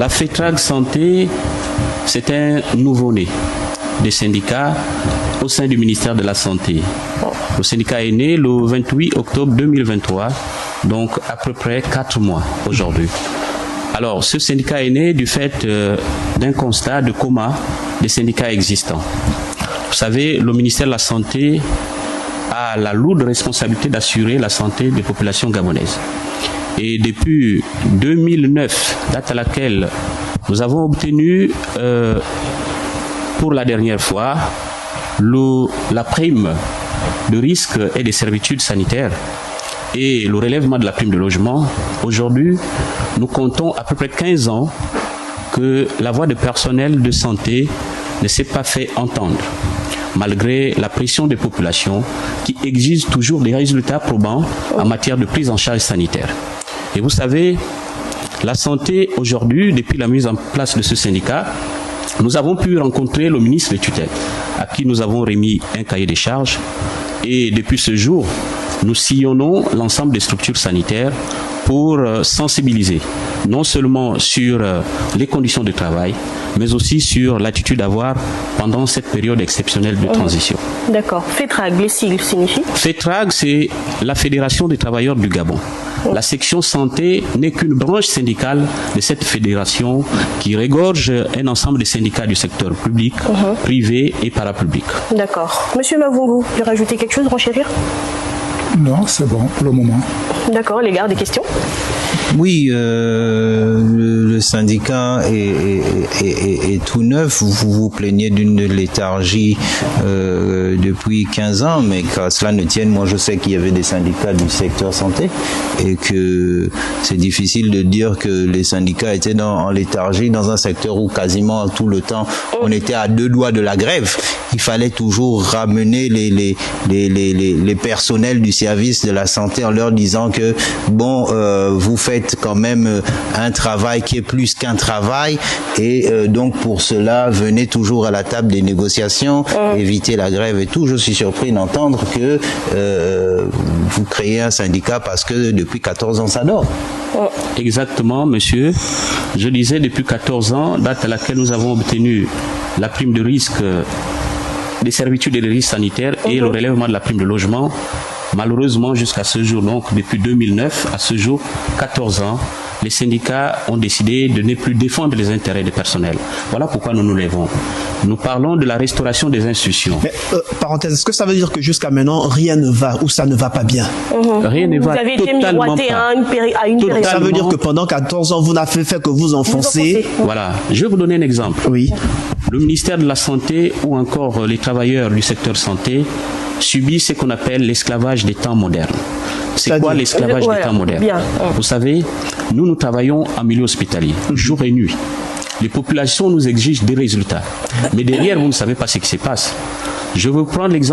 La FETRAG Santé, c'est un nouveau-né des syndicats au sein du ministère de la Santé. Le syndicat est né le 28 octobre 2023, donc à peu près 4 mois aujourd'hui. Alors, ce syndicat est né du fait d'un constat de coma des syndicats existants. Vous savez, le ministère de la Santé a la lourde responsabilité d'assurer la santé des populations gabonaises. Et depuis 2009, date à laquelle nous avons obtenu pour la dernière fois la prime de risque et des servitudes sanitaires et le relèvement de la prime de logement, aujourd'hui, nous comptons à peu près 15 ans que la voix de personnel de santé ne s'est pas fait entendre, malgré la pression des populations qui exigent toujours des résultats probants en matière de prise en charge sanitaire. Et vous savez, la santé aujourd'hui, depuis la mise en place de ce syndicat, nous avons pu rencontrer le ministre de tutelle, à qui nous avons remis un cahier des charges. Et depuis ce jour, nous sillonnons l'ensemble des structures sanitaires pour sensibiliser, non seulement sur les conditions de travail, mais aussi sur l'attitude à avoir pendant cette période exceptionnelle de transition. D'accord. FETRAG, les sigles signifient? FETRAG, c'est la Fédération des travailleurs du Gabon. La section santé n'est qu'une branche syndicale de cette fédération qui regorge un ensemble de syndicats du secteur public, privé et parapublic. D'accord. Monsieur Mavungu, vous voulez rajouter quelque chose, renchérir? Non, c'est bon pour le moment. D'accord, les gars, des questions? Oui, le syndicat est tout neuf. Vous vous plaignez d'une léthargie depuis 15 ans, mais qu'à cela ne tienne, moi je sais qu'il y avait des syndicats du secteur santé et que c'est difficile de dire que les syndicats étaient en léthargie dans un secteur où quasiment tout le temps on était à 2 doigts de la grève. Il fallait toujours ramener les personnels du service de la santé en leur disant que bon, vous faites quand même un travail qui est plus qu'un travail et donc pour cela venez toujours à la table des négociations, évitez la grève et tout. Je suis surpris d'entendre que vous créez un syndicat parce que depuis 14 ans ça dort. Exactement, monsieur. Je disais depuis 14 ans, date à laquelle nous avons obtenu la prime de risque des servitudes et des risques sanitaires et le relèvement de la prime de logement. Malheureusement, jusqu'à ce jour, donc depuis 2009 à ce jour, 14 ans, les syndicats ont décidé de ne plus défendre les intérêts des personnels. Voilà pourquoi nous nous lèvons. Nous parlons de la restauration des institutions. Mais, parenthèse, est-ce que ça veut dire que jusqu'à maintenant, rien ne va ou ça ne va pas bien? Rien ne va totalement pas. Vous avez été miroité à une période. Ça veut dire que pendant 14 ans, vous n'avez fait que vous enfoncer. Voilà. Je vais vous donner un exemple. Oui. Le ministère de la Santé ou encore les travailleurs du secteur santé subissent ce qu'on appelle l'esclavage des temps modernes. C'est quoi l'esclavage des temps modernes? Vous savez, nous travaillons en milieu hospitalier, jour et nuit. Les populations nous exigent des résultats. Mais derrière, vous ne savez pas ce qui se passe. Je vais vous prendre l'exemple.